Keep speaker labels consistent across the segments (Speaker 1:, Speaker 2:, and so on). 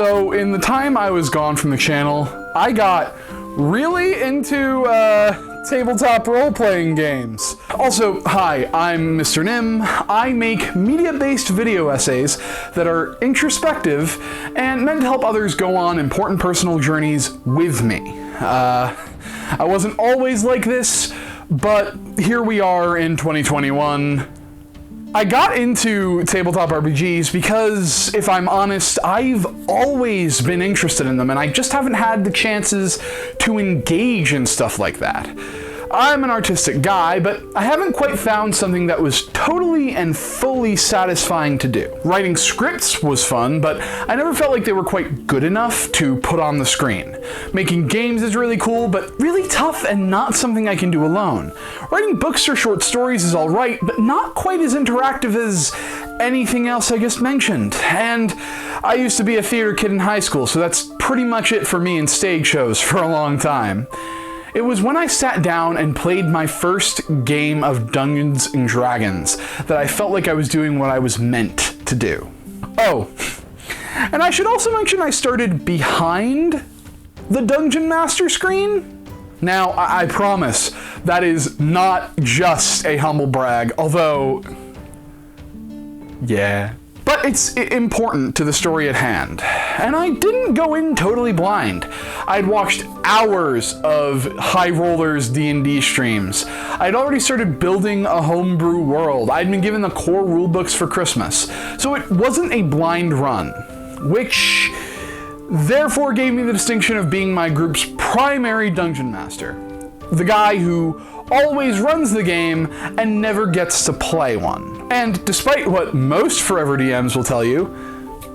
Speaker 1: So in the time I was gone from the channel, I got really into tabletop role-playing games. Also, hi, I'm Mr. Nim. I make media-based video essays that are introspective and meant to help others go on important personal journeys with me. I wasn't always like this, but here we are in 2021. I got into tabletop RPGs because, if I'm honest, I've always been interested in them, and I just haven't had the chances to engage in stuff like that. I'm an artistic guy, but I haven't quite found something that was totally and fully satisfying to do. Writing scripts was fun, but I never felt like they were quite good enough to put on the screen. Making games is really cool, but really tough and not something I can do alone. Writing books or short stories is alright, but not quite as interactive as anything else I just mentioned. And I used to be a theater kid in high school, so that's pretty much it for me in stage shows for a long time. It was when I sat down and played my first game of Dungeons & Dragons that I felt like I was doing what I was meant to do. Oh, and I should also mention I started behind the Dungeon Master screen. Now, I promise that is not just a humble brag, although, yeah. But it's important to the story at hand. And I didn't go in totally blind. I'd watched hours of High Rollers D&D streams. I'd already started building a homebrew world. I'd been given the core rulebooks for Christmas. So it wasn't a blind run, which therefore gave me the distinction of being my group's primary dungeon master. The guy who always runs the game and never gets to play one. And despite what most forever DMs will tell you,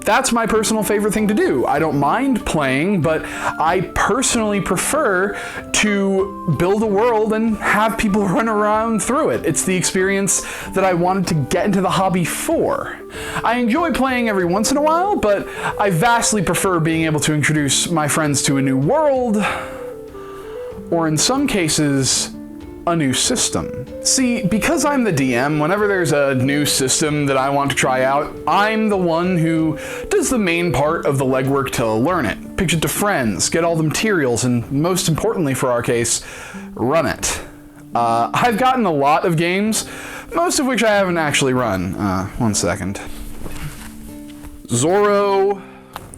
Speaker 1: that's my personal favorite thing to do. I don't mind playing, but I personally prefer to build a world and have people run around through it. It's the experience that I wanted to get into the hobby for. I enjoy playing every once in a while, but I vastly prefer being able to introduce my friends to a new world, or in some cases, a new system. See, because I'm the DM, whenever there's a new system that I want to try out, I'm the one who does the main part of the legwork to learn it, pitch it to friends, get all the materials, and most importantly for our case, run it. I've gotten a lot of games, most of which I haven't actually run. One second. Zorro,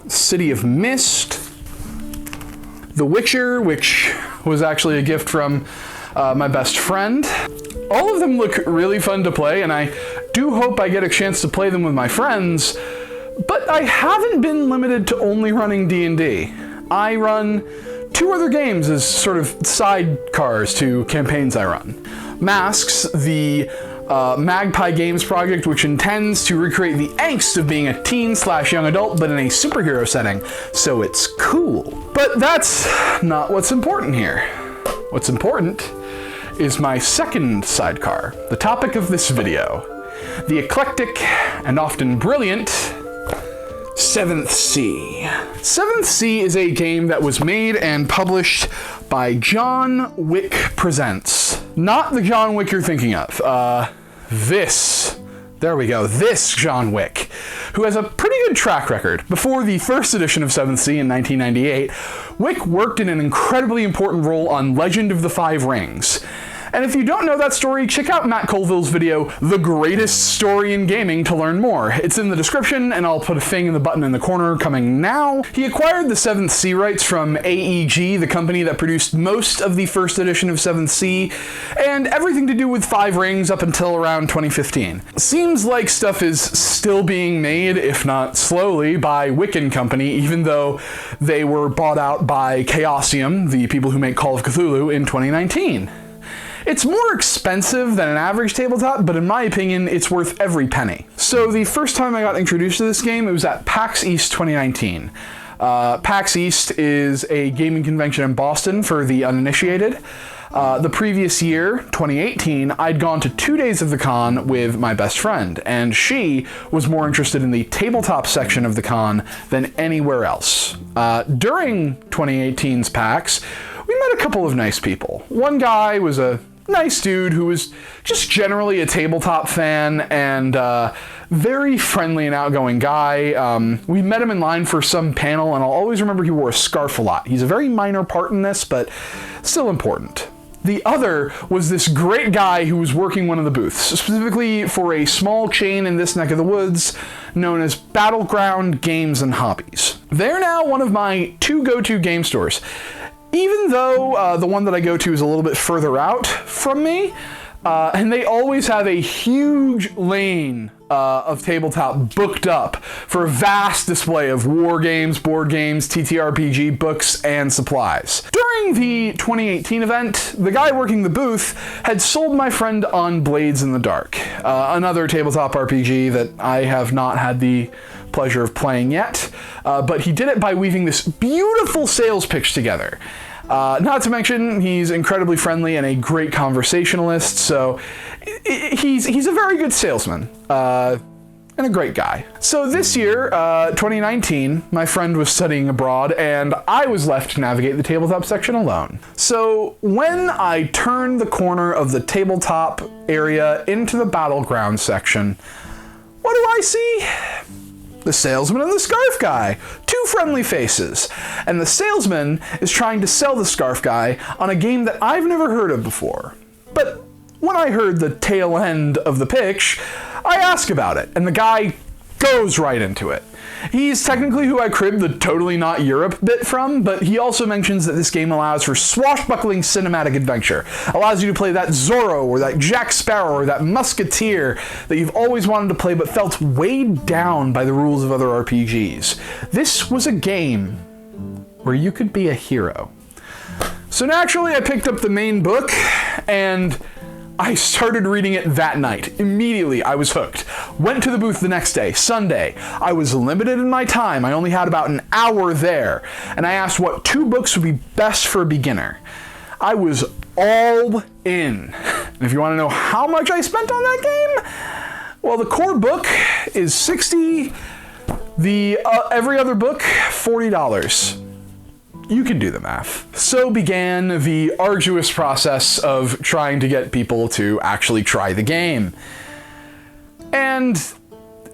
Speaker 1: City of Mist, The Witcher, which was actually a gift from my best friend. All of them look really fun to play, and I do hope I get a chance to play them with my friends, but I haven't been limited to only running D&D. I run 2 other games as sort of sidecars to campaigns I run. Masks, the Magpie Games project, which intends to recreate the angst of being a teen/young adult, but in a superhero setting, so it's cool. But that's not what's important here. What's important is my second sidecar, the topic of this video, the eclectic and often brilliant 7th Sea. 7th Sea is a game that was made and published by John Wick Presents. Not the John Wick you're thinking of. This John Wick, who has a pretty good track record. Before the first edition of 7th Sea in 1998, Wick worked in an incredibly important role on Legend of the Five Rings. And if you don't know that story, check out Matt Colville's video, The Greatest Story in Gaming, to learn more. It's in the description, and I'll put a thing in the button in the corner coming now. He acquired the 7th Sea rights from AEG, the company that produced most of the first edition of 7th Sea, and everything to do with Five Rings up until around 2015. Seems like stuff is still being made, if not slowly, by Wick & Company, even though they were bought out by Chaosium, the people who make Call of Cthulhu, in 2019. It's more expensive than an average tabletop, but in my opinion, it's worth every penny. So the first time I got introduced to this game, it was at PAX East 2019. PAX East is a gaming convention in Boston for the uninitiated. The previous year, 2018, I'd gone to 2 days of the con with my best friend, and she was more interested in the tabletop section of the con than anywhere else. During 2018's PAX, we met a couple of nice people. One guy was a nice dude who was just generally a tabletop fan and very friendly and outgoing guy. We met him in line for some panel, and I'll always remember he wore a scarf a lot. He's a very minor part in this, but still important. The other was this great guy who was working one of the booths, specifically for a small chain in this neck of the woods known as Battleground Games and Hobbies. They're now one of my 2 go-to game stores. Even though the one that I go to is a little bit further out from me, and they always have a huge lane of tabletop booked up for a vast display of war games, board games, TTRPG books, and supplies. During the 2018 event, the guy working the booth had sold my friend on Blades in the Dark, another tabletop RPG that I have not had the pleasure of playing yet, but he did it by weaving this beautiful sales pitch together. Not to mention, he's incredibly friendly and a great conversationalist, so he's a very good salesman, and a great guy. So this year, 2019, my friend was studying abroad, and I was left to navigate the tabletop section alone. So when I turned the corner of the tabletop area into the battleground section, what do I see? The salesman and the scarf guy. 2 friendly faces. And the salesman is trying to sell the scarf guy on a game that I've never heard of before. But when I heard the tail end of the pitch, I ask about it, and the guy goes right into it. He's technically who I cribbed the totally not Europe bit from, but he also mentions that this game allows for swashbuckling cinematic adventure, allows you to play that Zorro or that Jack Sparrow or that Musketeer that you've always wanted to play but felt weighed down by the rules of other RPGs. This was a game where you could be a hero. So naturally I picked up the main book and I started reading it that night. Immediately, I was hooked. Went to the booth the next day, Sunday. I was limited in my time. I only had about an hour there. And I asked what 2 books would be best for a beginner. I was all in. And if you want to know how much I spent on that game, well, the core book is $60. The every other book, $40. You can do the math. So began the arduous process of trying to get people to actually try the game. And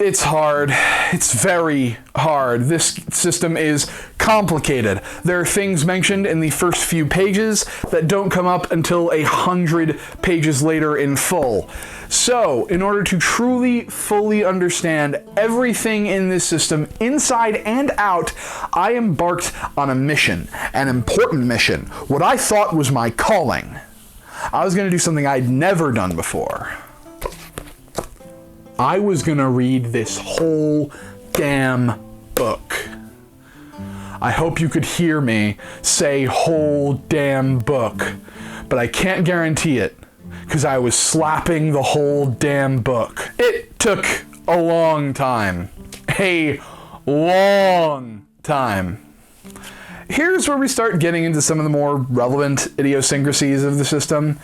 Speaker 1: it's hard. It's very hard. This system is complicated. There are things mentioned in the first few pages that don't come up until 100 pages later in full. So, in order to truly, fully understand everything in this system, inside and out, I embarked on a mission, an important mission, what I thought was my calling. I was going to do something I'd never done before. I was going to read this whole damn book. I hope you could hear me say whole damn book, but I can't guarantee it, because I was slapping the whole damn book. It took a long time. A long time. Here's where we start getting into some of the more relevant idiosyncrasies of the system.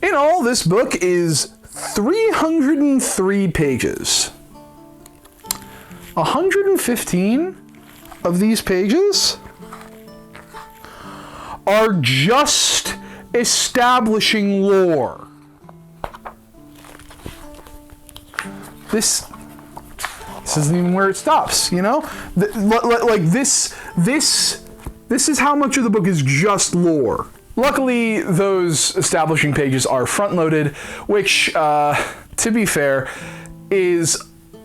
Speaker 1: In all, this book is 303 pages. 115 of these pages are just establishing lore. This isn't even where it stops, you know? Like this is how much of the book is just lore. Luckily, those establishing pages are front-loaded, which, to be fair, is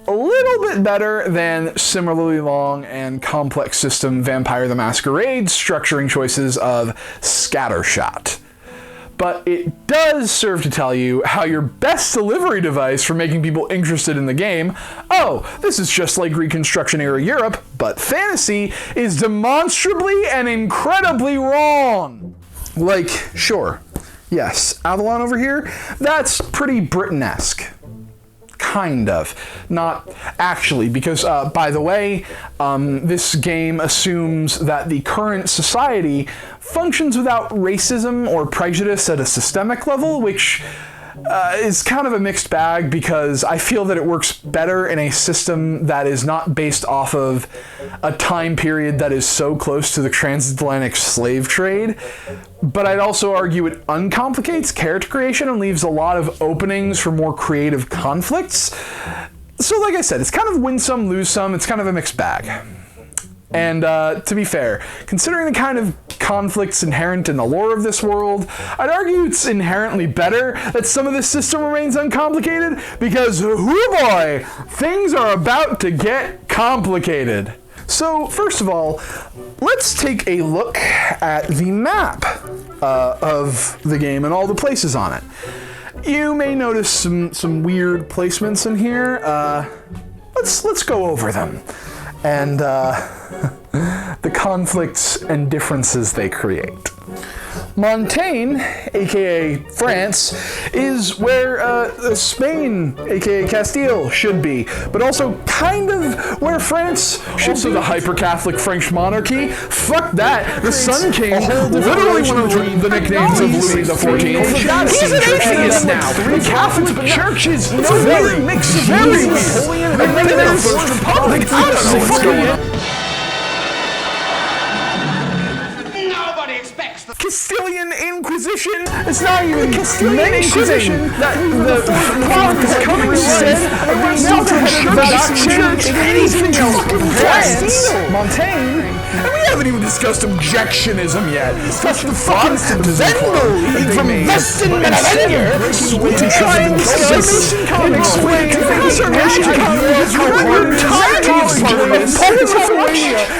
Speaker 1: a little bit better than similarly long and complex system Vampire the Masquerade structuring choices of Scattershot. But it does serve to tell you how your best delivery device for making people interested in the game, oh, this is just like Reconstruction-era Europe, but fantasy, is demonstrably and incredibly wrong. Like, sure, yes, Avalon over here, that's pretty Britain-esque. Kind of. Not actually, because, by the way, this game assumes that the current society functions without racism or prejudice at a systemic level, which is kind of a mixed bag because I feel that it works better in a system that is not based off of a time period that is so close to the transatlantic slave trade. But I'd also argue it uncomplicates character creation and leaves a lot of openings for more creative conflicts. So like I said, it's kind of win some, lose some. It's kind of a mixed bag. And to be fair, considering the kind of conflicts inherent in the lore of this world, I'd argue it's inherently better that some of this system remains uncomplicated because, hoo boy, things are about to get complicated. So first of all, let's take a look at the map of the game and all the places on it. You may notice some weird placements in here. Let's go over them and the conflicts and differences they create. Montaigne, aka France, is where Spain, aka Castile, should be, but also kind of where France should be. The hyper-Catholic French monarchy, fuck that. The Sun King literally one of the nicknames of Louis XIV. He's an atheist now. The Catholic Church is a weird mix of views. And then there's the Republic. I don't know what's going on. Castilian Inquisition. It's not even Castilian Inquisition. That the clock is coming said against the church. Anything else but France. Montaigne. And we haven't even discussed objectionism yet. That's the fucking Vendel League from Weston Menavinger to try and discuss and explain how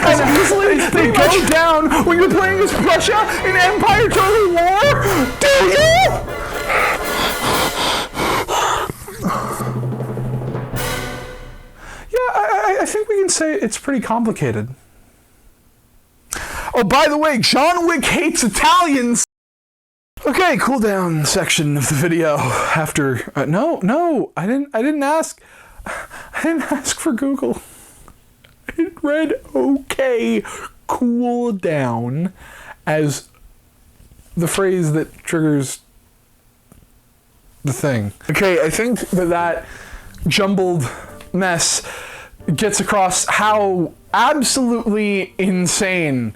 Speaker 1: as easily they go down when you're playing as Prussia in Empire Total War. Do you? Yeah, I think we can say it's pretty complicated. Oh, by the way, John Wick hates Italians. Okay, cool down section of the video after no, I didn't ask for Google. It read okay, cool down as the phrase that triggers the thing. Okay, I think that jumbled mess gets across how absolutely insane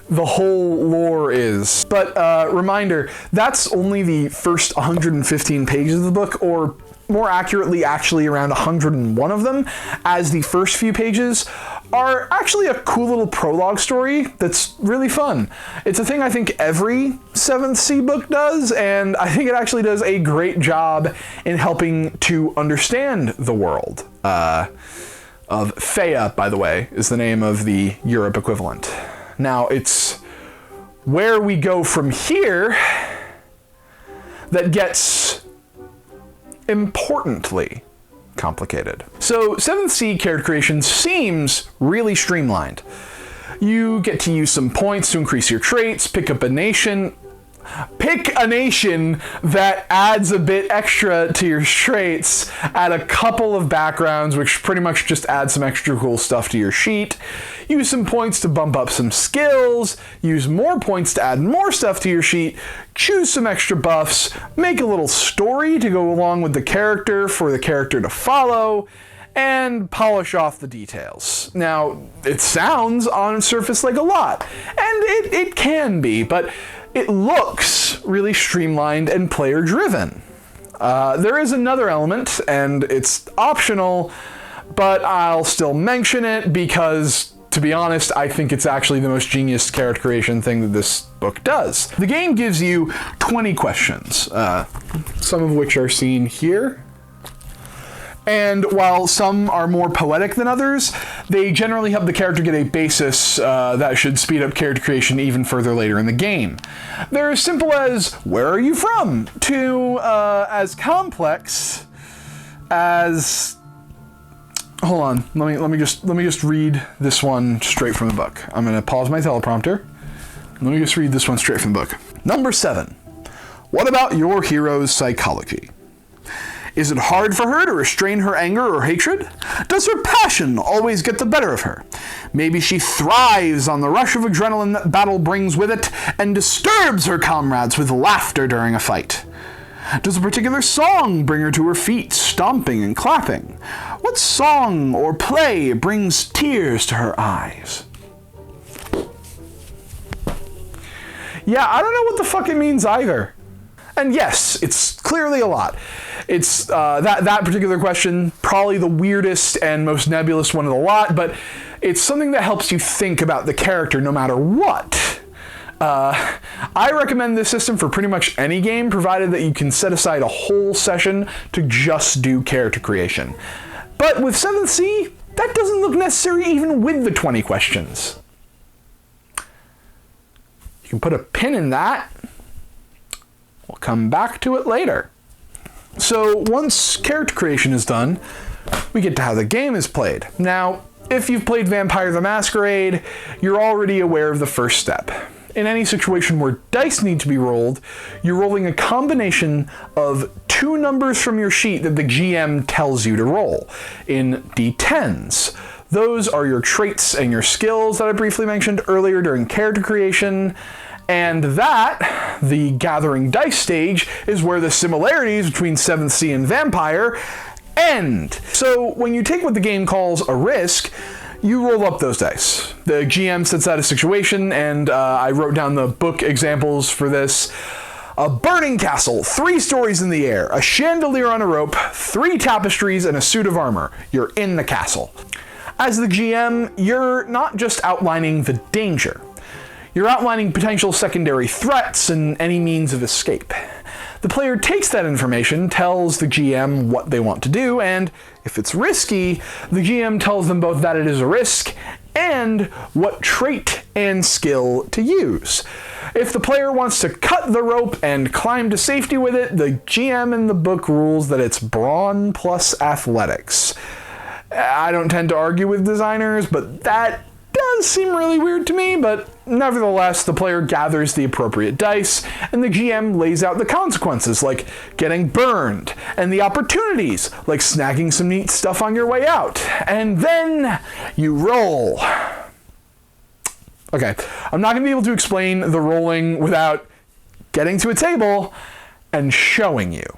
Speaker 1: the whole lore is. But reminder, that's only the first 115 pages of the book, or more accurately, actually around 101 of them, as the first few pages are actually a cool little prologue story that's really fun. It's a thing I think every 7th Sea book does, and I think it actually does a great job in helping to understand the world. Of Fea, by the way, is the name of the Europe equivalent. Now, it's where we go from here that gets importantly complicated. So 7th Sea character creation seems really streamlined. You get to use some points to increase your traits, pick a nation that adds a bit extra to your traits, add a couple of backgrounds, which pretty much just add some extra cool stuff to your sheet, use some points to bump up some skills, use more points to add more stuff to your sheet, choose some extra buffs, make a little story to go along with the character for the character to follow, and polish off the details. Now, it sounds on surface like a lot, and it can be, but it looks really streamlined and player-driven. There is another element, and it's optional, but I'll still mention it because, to be honest, I think it's actually the most genius character creation thing that this book does. The game gives you 20 questions, some of which are seen here. And while some are more poetic than others, they generally help the character get a basis that should speed up character creation even further later in the game. They're as simple as, where are you from? To as complex as... Hold on, let me just read this one straight from the book. I'm gonna pause my teleprompter. Let me just read this one straight from the book. Number 7. What about your hero's psychology? Is it hard for her to restrain her anger or hatred? Does her passion always get the better of her? Maybe she thrives on the rush of adrenaline that battle brings with it and disturbs her comrades with laughter during a fight. Does a particular song bring her to her feet, stomping and clapping? What song or play brings tears to her eyes? Yeah, I don't know what the fuck it means either. And yes, it's clearly a lot. It's that particular question, probably the weirdest and most nebulous one of the lot, but it's something that helps you think about the character no matter what. I recommend this system for pretty much any game, provided that you can set aside a whole session to just do character creation. But with 7th Sea, that doesn't look necessary even with the 20 questions. You can put a pin in that. We'll come back to it later. So once character creation is done, we get to how the game is played. Now, if you've played Vampire the Masquerade, you're already aware of the first step. In any situation where dice need to be rolled, you're rolling a combination of 2 numbers from your sheet that the GM tells you to roll in D10s. Those are your traits and your skills that I briefly mentioned earlier during character creation. And that, the gathering dice stage, is where the similarities between 7th Sea and Vampire end. So when you take what the game calls a risk, you roll up those dice. The GM sets out a situation, and I wrote down the book examples for this. A burning castle, 3 stories in the air, a chandelier on a rope, 3 tapestries, and a suit of armor. You're in the castle. As the GM, you're not just outlining the danger. You're outlining potential secondary threats and any means of escape. The player takes that information, tells the GM what they want to do, and if it's risky, the GM tells them both that it is a risk and what trait and skill to use. If the player wants to cut the rope and climb to safety with it, the GM in the book rules that it's brawn plus athletics. I don't tend to argue with designers, but that does seem really weird to me, but nevertheless, the player gathers the appropriate dice, and the GM lays out the consequences, like getting burned, and the opportunities, like snagging some neat stuff on your way out. And then you roll. Okay, I'm not going to be able to explain the rolling without getting to a table and showing you.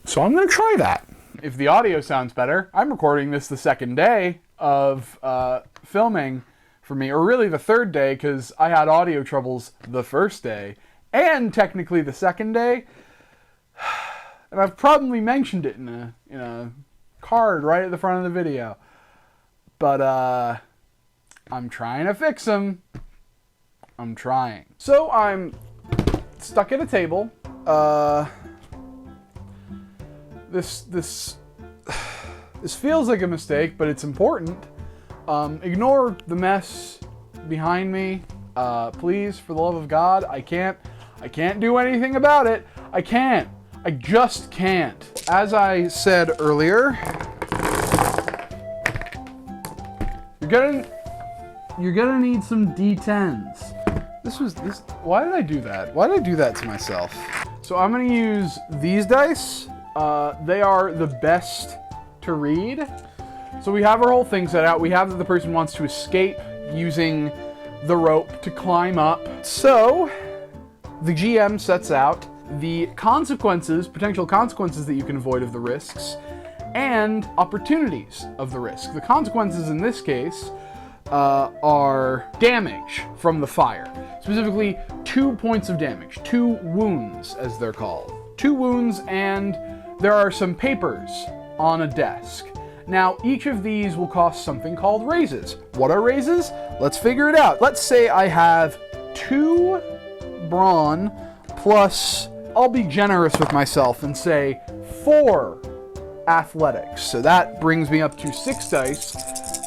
Speaker 1: So I'm going to try that. If the audio sounds better, I'm recording this the second day of filming for me, or really the third day, because I had audio troubles the first day and technically the second day, and I've probably mentioned it in a card right at the front of the video, but I'm trying to fix them. I'm trying. So I'm stuck at a table. This feels like a mistake, but it's important. Ignore the mess behind me, please, for the love of God. I can't do anything about it. I just can't. As I said earlier, you're gonna need some D10s. Why did I do that? Why did I do that to myself? So I'm gonna use these dice. They are the best to read. So we have our whole thing set out. We have that the person wants to escape using the rope to climb up. So the GM sets out the consequences, potential consequences that you can avoid of the risks, and opportunities of the risk. The consequences in this case are damage from the fire. Specifically, 2 points of damage, 2 wounds as they're called. 2 wounds, and there are some papers on a desk. Now, each of these will cost something called raises. What are raises? Let's figure it out. Let's say I have 2 brawn plus, I'll be generous with myself and say 4 athletics. So that brings me up to 6 dice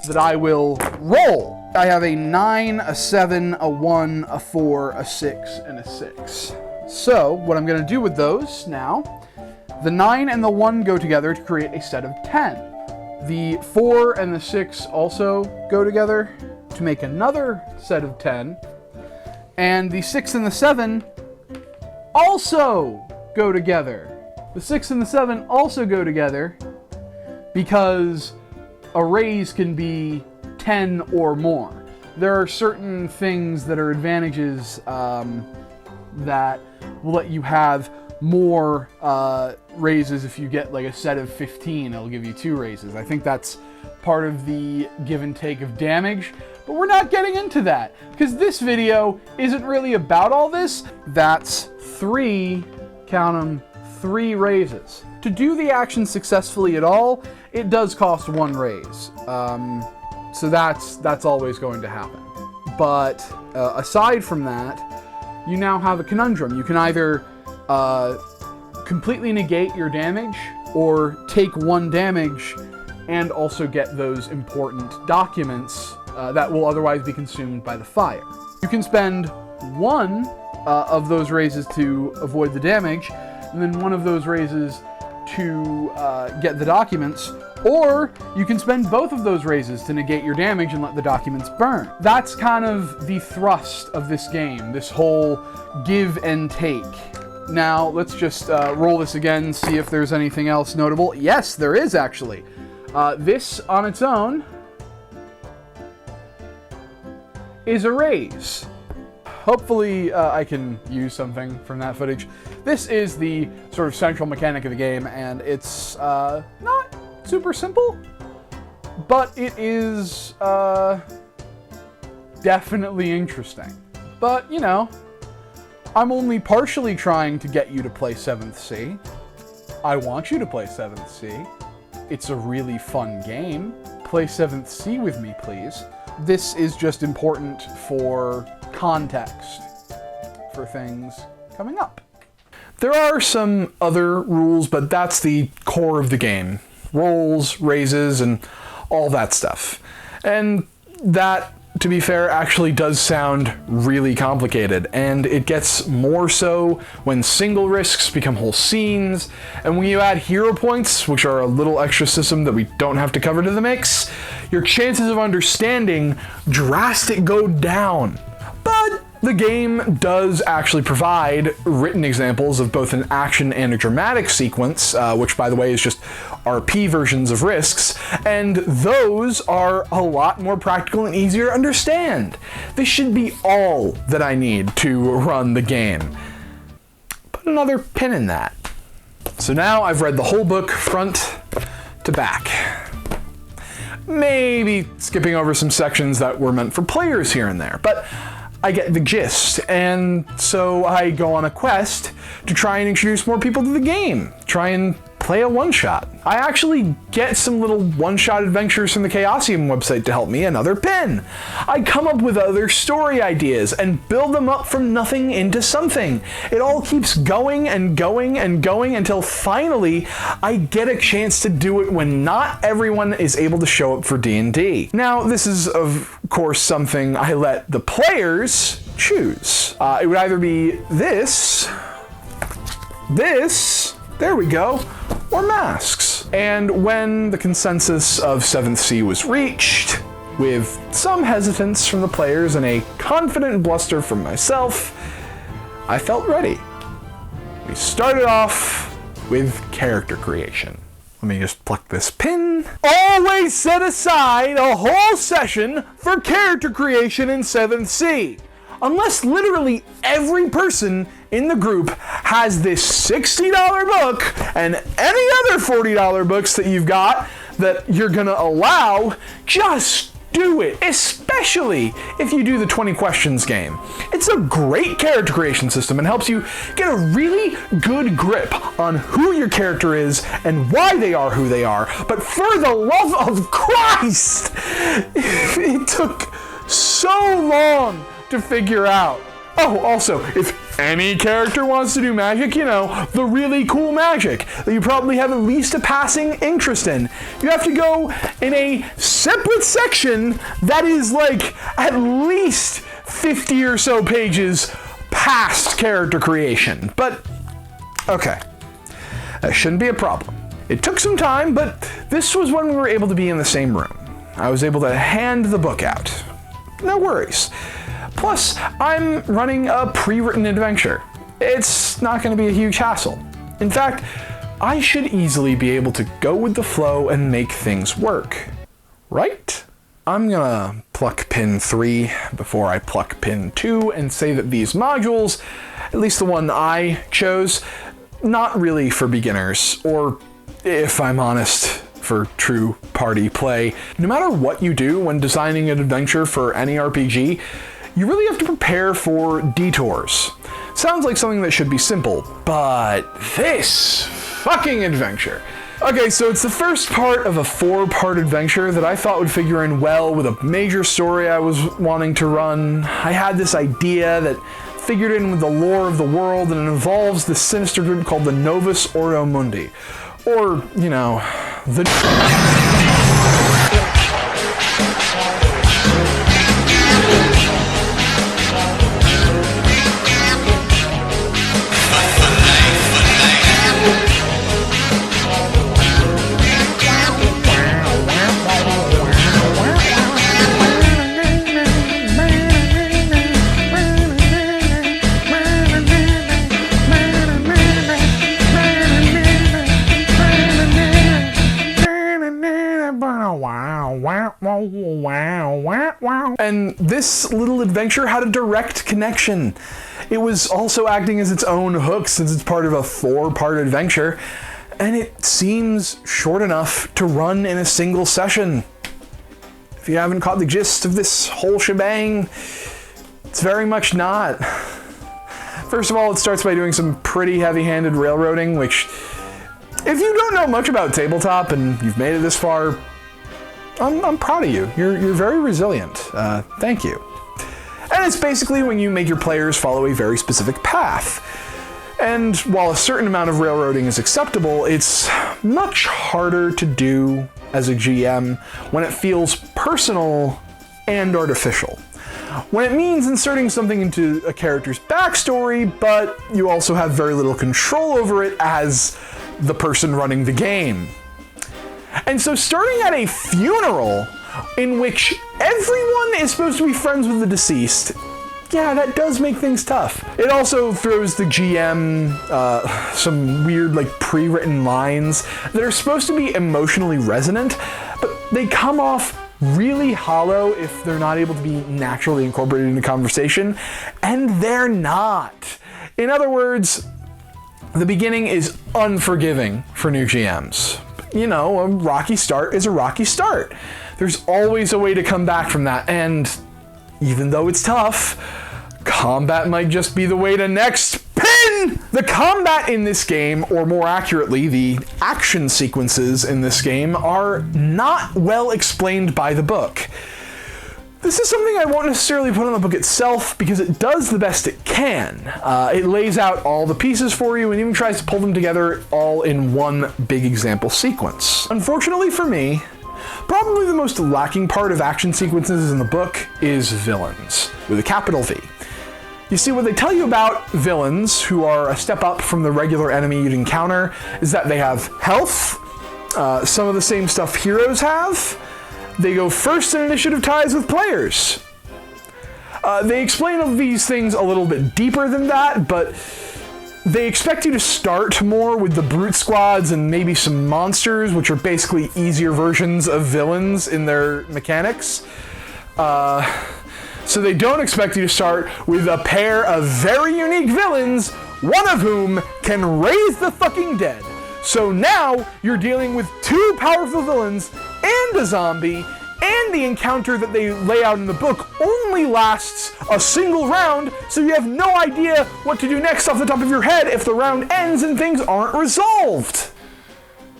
Speaker 1: that I will roll. I have a 9, a 7, a 1, a 4, a 6, and a 6. So what I'm going to do with those now, the 9 and the 1 go together to create a set of 10. The 4 and the 6 also go together to make another set of 10. And the 6 and the 7 also go together. The 6 and the 7 also go together because a raise can be 10 or more. There are certain things that are advantages that will let you have more raises if you get like a set of 15. It'll give you 2 raises. I think that's part of the give and take of damage, but we're not getting into that because this video isn't really about all this. That's 3, count them, 3 raises. To do the action successfully at all, it does cost 1 raise. So that's always going to happen. But aside from that, you now have a conundrum. You can either completely negate your damage or take 1 damage and also get those important documents that will otherwise be consumed by the fire. You can spend 1 of those raises to avoid the damage, and then 1 of those raises to get the documents, or you can spend both of those raises to negate your damage and let the documents burn. That's kind of the thrust of this game, this whole give and take. Now, let's just roll this again, see if there's anything else notable. Yes, there is actually. This on its own is a raise. Hopefully I can use something from that footage. This is the sort of central mechanic of the game, and it's not super simple, but it is definitely interesting. But, you know, I'm only partially trying to get you to play 7th Sea. I want you to play 7th Sea. It's a really fun game. Play 7th Sea with me, please. This is just important for context for things coming up. There are some other rules, but that's the core of the game. Rolls, raises, and all that stuff. And that, to be fair, actually does sound really complicated, and it gets more so when single risks become whole scenes, and when you add hero points, which are a little extra system that we don't have to cover to the mix, your chances of understanding drastically go down. But the game does actually provide written examples of both an action and a dramatic sequence, which, by the way, is just RP versions of risks, and those are a lot more practical and easier to understand. This should be all that I need to run the game. Put another pin in that. So now I've read the whole book front to back. Maybe skipping over some sections that were meant for players here and there, but I get the gist, and so I go on a quest to try and introduce more people to the game, try and play a one-shot. I actually get some little one-shot adventures from the Chaosium website to help me, another pin. I come up with other story ideas and build them up from nothing into something. It all keeps going and going and going until finally I get a chance to do it when not everyone is able to show up for D&D. Now, this is, of course, something I let the players choose. It would either be this, there we go, or masks. And when the consensus of 7th Sea was reached, with some hesitance from the players and a confident bluster from myself, I felt ready. We started off with character creation. Let me just pluck this pin. Always set aside a whole session for character creation in 7th Sea. Unless literally every person in the group has this $60 book and any other $40 books that you've got that you're gonna allow, just do it, especially if you do the 20 questions game. It's a great character creation system and helps you get a really good grip on who your character is and why they are who they are. But for the love of Christ, it took so long to figure out. Oh, also, if any character wants to do magic, you know, the really cool magic that you probably have at least a passing interest in, you have to go in a separate section that is like at least 50 or so pages past character creation. But, okay, that shouldn't be a problem. It took some time, but this was when we were able to be in the same room. I was able to hand the book out. No worries. Plus, I'm running a pre-written adventure. It's not going to be a huge hassle. In fact, I should easily be able to go with the flow and make things work. Right? I'm gonna pluck pin 3 before I pluck pin 2 and say that these modules, at least the one I chose, not really for beginners, or, if I'm honest, for true party play. No matter what you do when designing an adventure for any RPG, you really have to prepare for detours. Sounds like something that should be simple, but this fucking adventure. Okay, so it's the first part of a 4-part adventure that I thought would figure in well with a major story I was wanting to run. I had this idea that figured in with the lore of the world, and it involves this sinister group called the Novus Ordo Mundi. Or, you know, the... And this little adventure had a direct connection. It was also acting as its own hook since it's part of a 4-part adventure, and it seems short enough to run in a single session. If you haven't caught the gist of this whole shebang, it's very much not. First of all, it starts by doing some pretty heavy-handed railroading, which, if you don't know much about tabletop and you've made it this far, I'm proud of you. You're very resilient. Thank you. And it's basically when you make your players follow a very specific path. And while a certain amount of railroading is acceptable, it's much harder to do as a GM when it feels personal and artificial. When it means inserting something into a character's backstory, but you also have very little control over it as the person running the game. And so starting at a funeral in which everyone is supposed to be friends with the deceased, yeah, that does make things tough. It also throws the GM some weird, like, pre-written lines that are supposed to be emotionally resonant, but they come off really hollow if they're not able to be naturally incorporated into conversation, and they're not. In other words, the beginning is unforgiving for new GMs. You know, a rocky start is a rocky start. There's always a way to come back from that, and even though it's tough, combat might just be the way to next pin! The combat in this game, or more accurately, the action sequences in this game, are not well explained by the book. This is something I won't necessarily put on the book itself because it does the best it can. It lays out all the pieces for you and even tries to pull them together all in one big example sequence. Unfortunately for me, probably the most lacking part of action sequences in the book is villains, with a capital V. You see, what they tell you about villains, who are a step up from the regular enemy you'd encounter, is that they have health, some of the same stuff heroes have. They go first in initiative ties with players. They explain all these things a little bit deeper than that, but they expect you to start more with the brute squads and maybe some monsters, which are basically easier versions of villains in their mechanics. So they don't expect you to start with a pair of very unique villains, one of whom can raise the fucking dead. So now you're dealing with 2 powerful villains and a zombie, and the encounter that they lay out in the book only lasts a single round, so you have no idea what to do next off the top of your head if the round ends and things aren't resolved.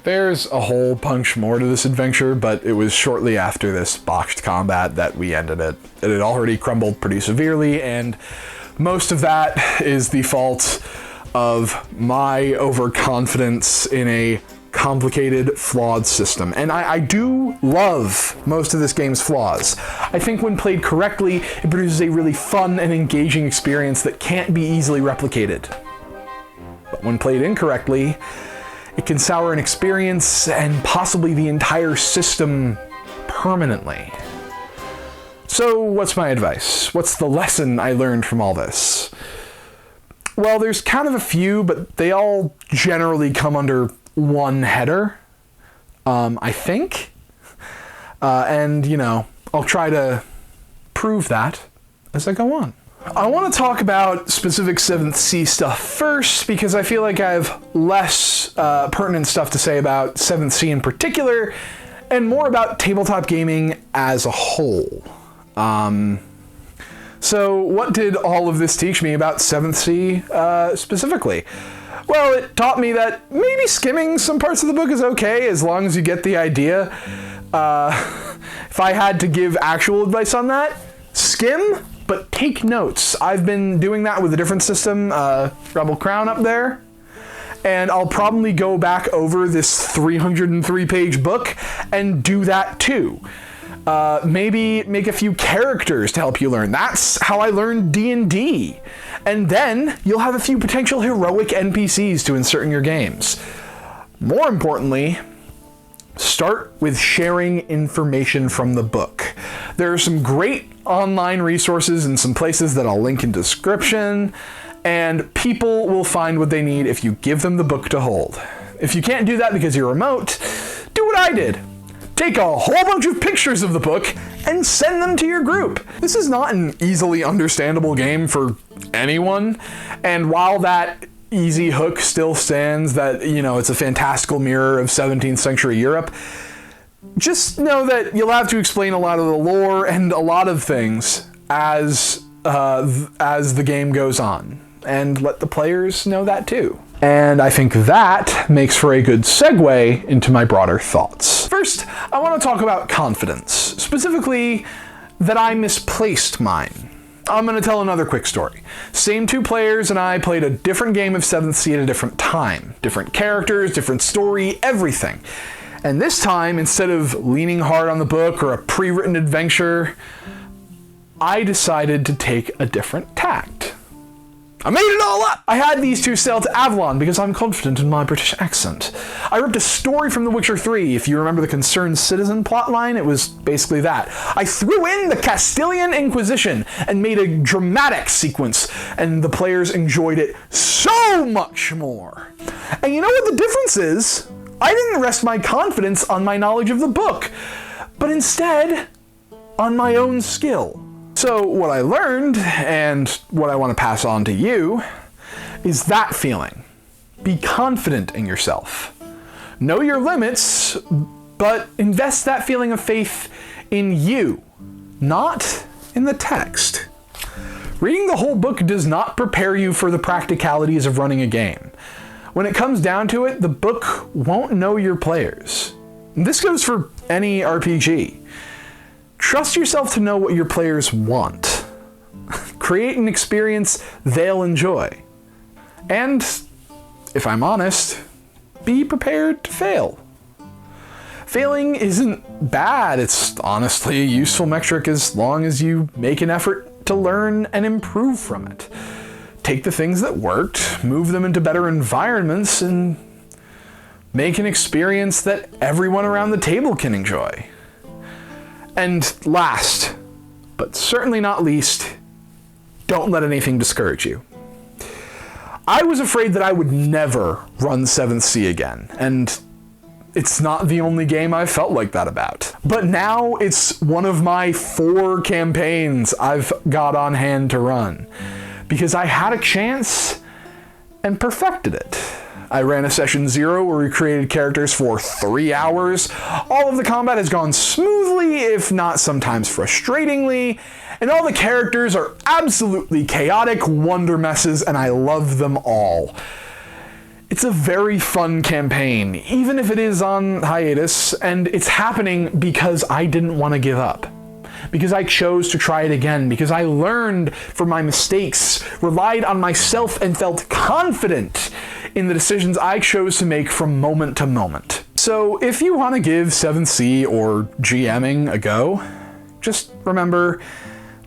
Speaker 1: There's a whole bunch more to this adventure, but it was shortly after this botched combat that we ended it. It had already crumbled pretty severely, and most of that is the fault of my overconfidence in a complicated, flawed system. And I do love most of this game's flaws. I think when played correctly, it produces a really fun and engaging experience that can't be easily replicated. But when played incorrectly, it can sour an experience and possibly the entire system permanently. So what's my advice? What's the lesson I learned from all this? Well, there's kind of a few, but they all generally come under one header, I think. And, you know, I'll try to prove that as I go on. I want to talk about specific 7th Sea stuff first, because I feel like I have less pertinent stuff to say about 7th Sea in particular, and more about tabletop gaming as a whole. So what did all of this teach me about 7th Sea specifically? Well, it taught me that maybe skimming some parts of the book is okay, as long as you get the idea. If I had to give actual advice on that, skim, but take notes. I've been doing that with a different system, Rebel Crown up there, and I'll probably go back over this 303-page book and do that too. Maybe make a few characters to help you learn. That's how I learned D&D. And then you'll have a few potential heroic NPCs to insert in your games. More importantly, start with sharing information from the book. There are some great online resources and some places that I'll link in description, and people will find what they need if you give them the book to hold. If you can't do that because you're remote, do what I did. Take a whole bunch of pictures of the book and send them to your group. This is not an easily understandable game for anyone, and while that easy hook still stands that, you know, it's a fantastical mirror of 17th century Europe, just know that you'll have to explain a lot of the lore and a lot of things as the game goes on, and let the players know that too. And I think that makes for a good segue into my broader thoughts. First, I want to talk about confidence, specifically that I misplaced mine. I'm going to tell another quick story. Same two players and I played a different game of 7th Sea at a different time. Different characters, different story, everything. And this time, instead of leaning hard on the book or a pre-written adventure, I decided to take a different tact. I made it all up! I had these two sail to Avalon because I'm confident in my British accent. I ripped a story from The Witcher 3. If you remember the Concerned Citizen plotline, it was basically that. I threw in the Castilian Inquisition and made a dramatic sequence, and the players enjoyed it so much more. And you know what the difference is? I didn't rest my confidence on my knowledge of the book, but instead on my own skill. So what I learned, and what I want to pass on to you, is that feeling. Be confident in yourself. Know your limits, but invest that feeling of faith in you, not in the text. Reading the whole book does not prepare you for the practicalities of running a game. When it comes down to it, the book won't know your players. This goes for any RPG. Trust yourself to know what your players want. Create an experience they'll enjoy. And, if I'm honest, be prepared to fail. Failing isn't bad, it's honestly a useful metric as long as you make an effort to learn and improve from it. Take the things that worked, move them into better environments, and make an experience that everyone around the table can enjoy. And last, but certainly not least, don't let anything discourage you. I was afraid that I would never run 7th Sea again, and it's not the only game I've felt like that about. But now it's one of my 4 campaigns I've got on hand to run, because I had a chance and perfected it. I ran a session 0 where we created characters for 3 hours. All of the combat has gone smoothly, if not sometimes frustratingly, and all the characters are absolutely chaotic wonder messes, and I love them all. It's a very fun campaign, even if it is on hiatus, and it's happening because I didn't want to give up. Because I chose to try it again, because I learned from my mistakes, relied on myself, and felt confident in the decisions I chose to make from moment to moment. So if you want to give 7th Sea or GMing a go, just remember,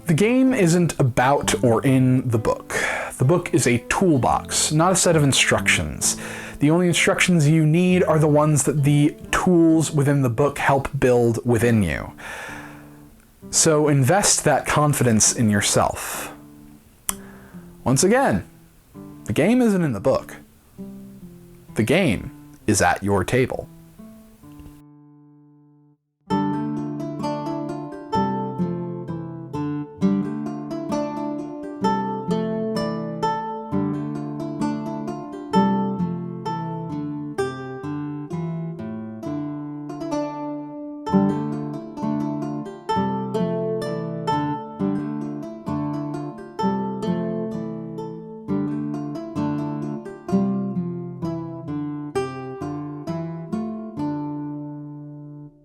Speaker 1: the game isn't about or in the book. The book is a toolbox, not a set of instructions. The only instructions you need are the ones that the tools within the book help build within you. So invest that confidence in yourself. Once again, the game isn't in the book. The game is at your table.